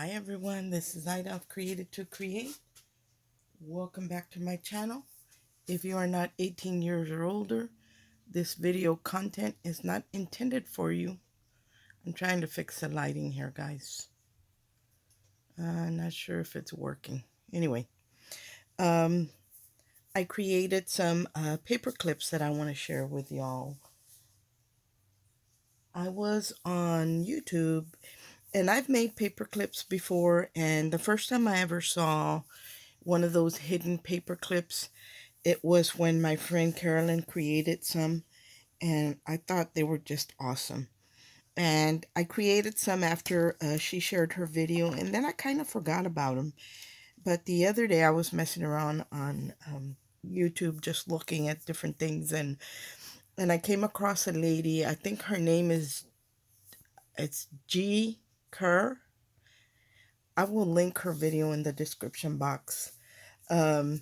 Hi everyone, this is Ida of Created to Create. Welcome back to my channel. If you are not 18 years or older, this video content is not intended for you. I'm trying to fix the lighting here, guys. I'm not sure if it's working. Anyway, um, I created some paper clips that I want to share with y'all. I was on YouTube and I've made paper clips before, and the first time I ever saw one of those hidden paper clips, it was when my friend Carolyn created some, and I thought they were just awesome. And I created some after she shared her video, and then I kind of forgot about them. But the other day I was messing around on YouTube, just looking at different things, and I came across a lady. I think her name is it's G Kerr. I will link her video in the description box. Um,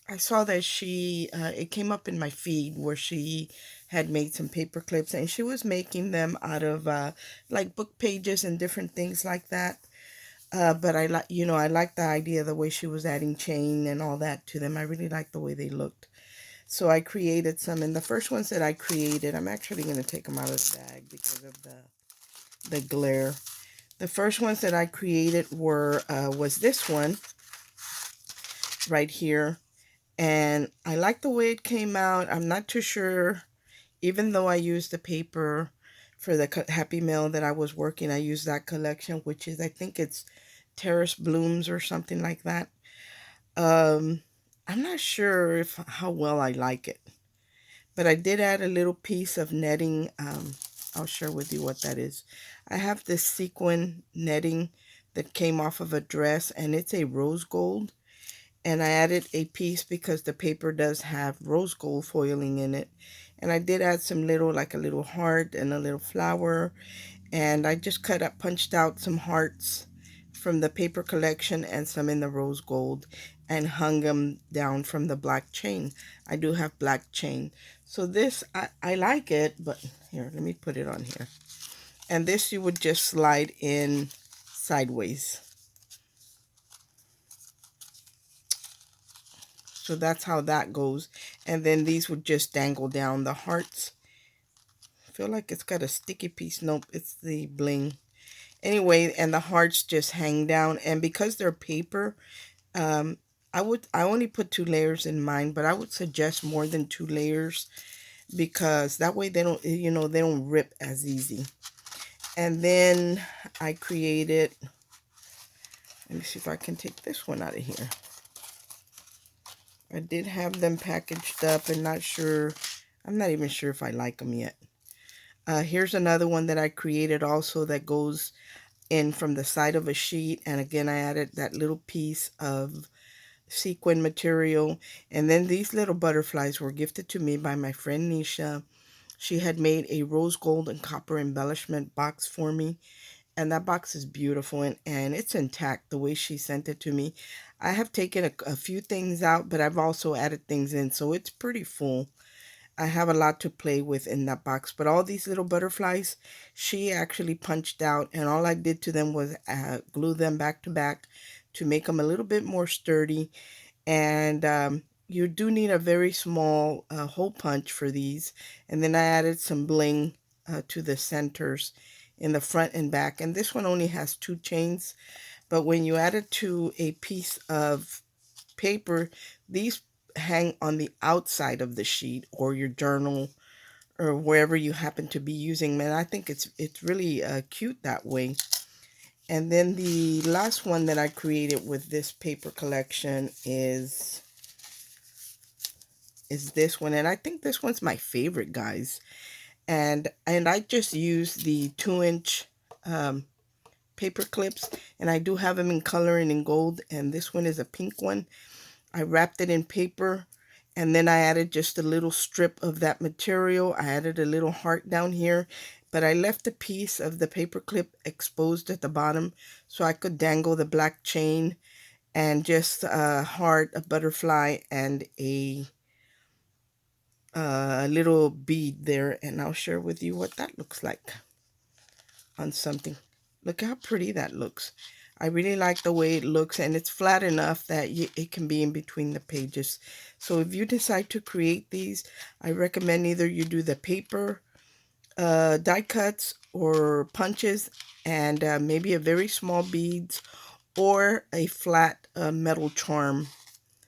I saw that it came up in my feed where she had made some paper clips, and she was making them out of like book pages and different things like that. But I like the idea of the way she was adding chain and all that to them. I really liked the way they looked. So I created some, and the first ones that I created, I'm actually going to take them out of the bag because of the glare. The first ones that I created was this one right here. And I like the way it came out. I'm not too sure, even though I used the paper for the Happy Mail that I was working, I used that collection, which is, I think it's Terrace Blooms or something like that. I'm not sure if how well I like it, but I did add a little piece of netting. I'll share with you what that is. I have this sequin netting that came off of a dress, and it's a rose gold. And I added a piece because the paper does have rose gold foiling in it. And I did add some like a little heart and a little flower. And I just punched out some hearts from the paper collection and some in the rose gold and hung them down from the black chain. I do have black chain. So this, I like it, but here, let me put it on here. And this you would just slide in sideways. So that's how that goes. And then these would just dangle down. The hearts, I feel like it's got a sticky piece. Nope, it's the bling. Anyway, and the hearts just hang down. And because they're paper, um, I only put 2 layers in mine, but I would suggest more than 2 layers because that way they don't, they don't rip as easy. And then I created, let me see if I can take this one out of here. I did have them packaged up and I'm not even sure if I like them yet. Here's another one that I created also that goes in from the side of a sheet. And again, I added that little piece of sequin material. And then these little butterflies were gifted to me by my friend Nisha. She had made a rose gold and copper embellishment box for me. And that box is beautiful, and it's intact the way she sent it to me. I have taken a few things out, but I've also added things in, so it's pretty full. I have a lot to play with in that box, but all these little butterflies, she actually punched out, and all I did to them was glue them back to back to make them a little bit more sturdy. And you do need a very small hole punch for these. And then I added some bling to the centers in the front and back. And this one only has 2 chains, but when you add it to a piece of paper, these hang on the outside of the sheet or your journal or wherever you happen to be using them. And I think it's really cute that way. And then the last one that I created with this paper collection is this one, and I think this one's my favorite, guys. And I just use the 2-inch paper clips, and I do have them in color and in gold, and this one is a pink one. I wrapped it in paper, and then I added just a little strip of that material. I added a little heart down here, but I left a piece of the paper clip exposed at the bottom so I could dangle the black chain and just a heart, a butterfly, and a little bead there. And I'll share with you what that looks like on something. Look how pretty that looks. I really like the way it looks, and it's flat enough that it can be in between the pages. So if you decide to create these, I recommend either you do the paper die cuts or punches, and maybe a very small beads or a flat metal charm.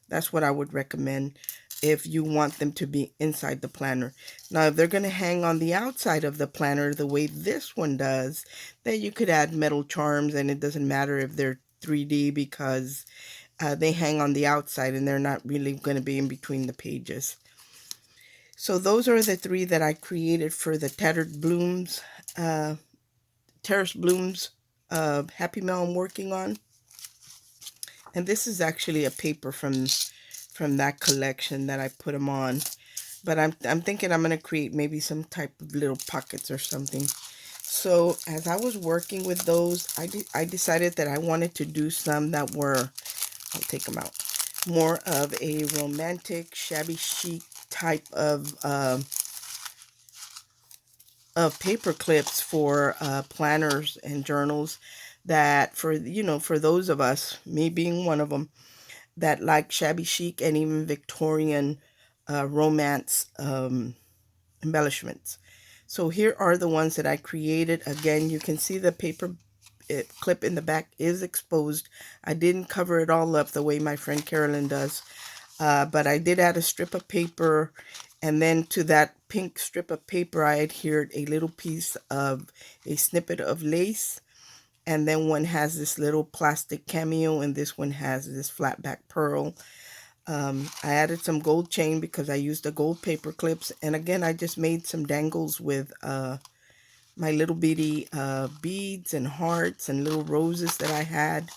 That's what I would recommend if you want them to be inside the planner. Now, if they're going to hang on the outside of the planner the way this one does, then you could add metal charms, and it doesn't matter if they're 3D because they hang on the outside and they're not really going to be in between the pages. So those are the three that I created for the uh, Terrace Blooms Happy Mail I'm working on. And this is actually a paper from that collection that I put them on. But I'm thinking I'm going to create maybe some type of little pockets or something. So as I was working with those, I decided that I wanted to do some that were, I'll take them out, more of a romantic, shabby chic type of paper clips for planners and journals, that for, for those of us, me being one of them, that like shabby chic and even Victorian romance embellishments. So here are the ones that I created. Again, you can see the paper clip in the back is exposed. I didn't cover it all up the way my friend Carolyn does, but I did add a strip of paper, and then to that pink strip of paper I adhered a little piece of a snippet of lace, and then one has this little plastic cameo, and this one has this flat back pearl. I added some gold chain because I used the gold paper clips, and again I just made some dangles with my little bitty beads and hearts and little roses that I had.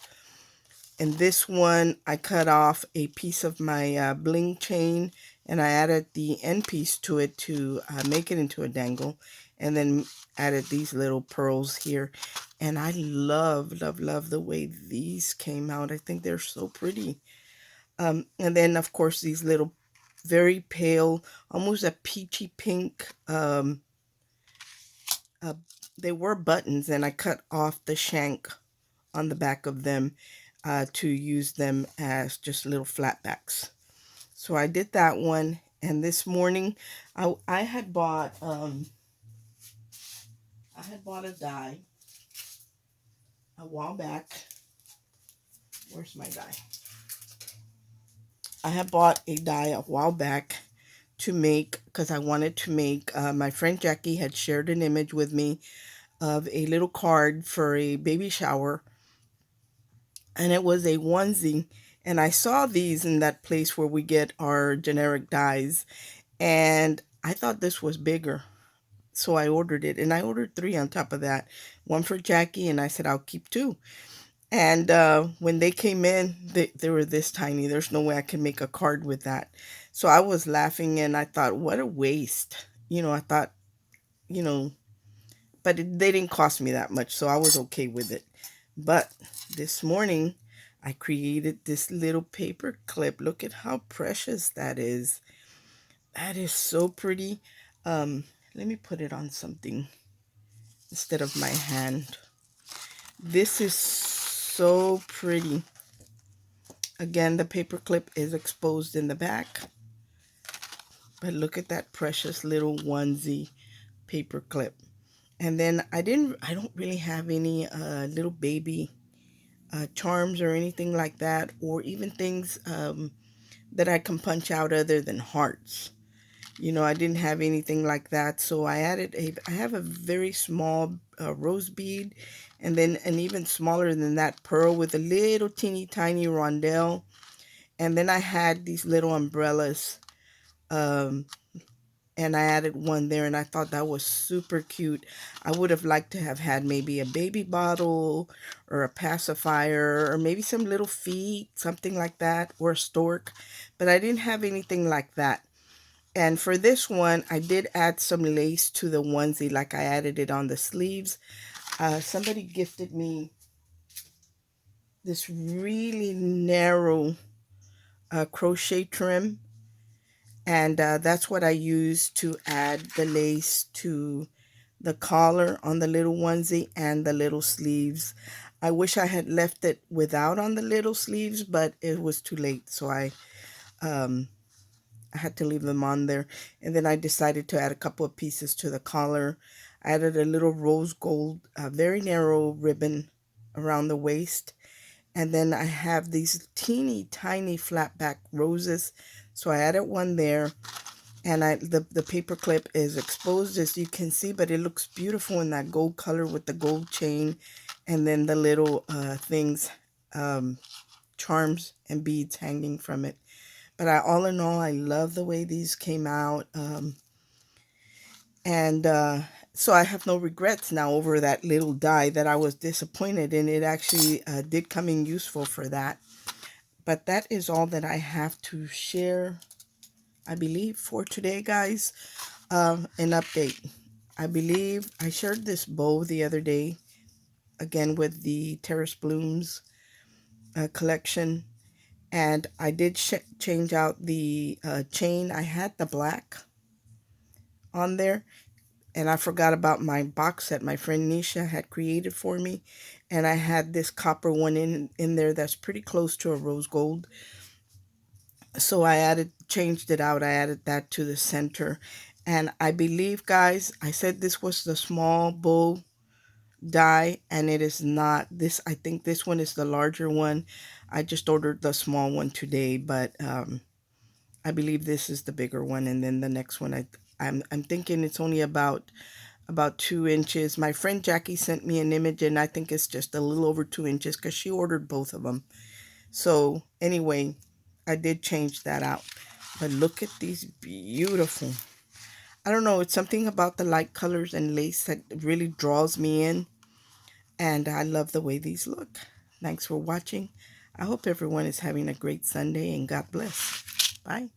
And this one I cut off a piece of my bling chain, and I added the end piece to it to make it into a dangle, and then added these little pearls here. And I love the way these came out. I think they're so pretty. And then of course these little very pale, almost a peachy pink, uh, they were buttons, and I cut off the shank on the back of them to use them as just little flat backs. So I did that one, and this morning I had bought a die a while back. Where's my die? I had bought a die a while back to make, because I wanted to make, my friend Jackie had shared an image with me of a little card for a baby shower, and it was a onesie, and I saw these in that place where we get our generic dies, and I thought this was bigger, so I ordered it, and I ordered three on top of that, one for Jackie, and I said I'll keep two. And when they came in, they were this tiny. There's no way I can make a card with that. So I was laughing, and I thought, what a waste. I thought, you know, but they didn't cost me that much, so I was okay with it. But this morning, I created this little paper clip. Look at how precious that is. That is so pretty. Let me put it on something instead of my hand. This is so pretty. Again, the paper clip is exposed in the back. But look at that precious little onesie paper clip. And then I don't really have any little baby charms or anything like that, or even things that I can punch out other than hearts. I didn't have anything like that, so I have a very small rose bead, and then an even smaller than that pearl with a little teeny tiny rondelle, and then I had these little umbrellas, um, and I added one there, and I thought that was super cute. I would have liked to have had maybe a baby bottle or a pacifier or maybe some little feet, something like that, or a stork, but I didn't have anything like that. And for this one, I did add some lace to the onesie, like I added it on the sleeves. Somebody gifted me this really narrow crochet trim, and that's what I used to add the lace to the collar on the little onesie and the little sleeves. I wish I had left it without on the little sleeves, but it was too late. So um, I had to leave them on there. And then I decided to add a couple of pieces to the collar. I added a little rose gold, very narrow ribbon around the waist. And then I have these teeny tiny flat back roses. So I added one there. And the paper clip is exposed, as you can see, but it looks beautiful in that gold color with the gold chain. And then the little things, charms and beads hanging from it. But all in all, I love the way these came out. And so I have no regrets now over that little die that I was disappointed in. It actually did come in useful for that. But that is all that I have to share, I believe, for today, guys. An update. I believe I shared this bow the other day, again with the Terrace Blooms collection. And I did change out the chain. I had the black on there, and I forgot about my box that my friend Nisha had created for me. And I had this copper one in there that's pretty close to a rose gold. So I changed it out. I added that to the center. And I believe, guys, I said this was the small bow die, and it is not. This, I think this one is the larger one. I just ordered the small one today, but I believe this is the bigger one. And then the next one, I'm thinking it's only about 2 inches. My friend Jackie sent me an image, and I think it's just a little over 2 inches because she ordered both of them. So anyway, I did change that out. But look at these beautiful. I don't know, it's something about the light colors and lace that really draws me in. And I love the way these look. Thanks for watching. I hope everyone is having a great Sunday, and God bless. Bye.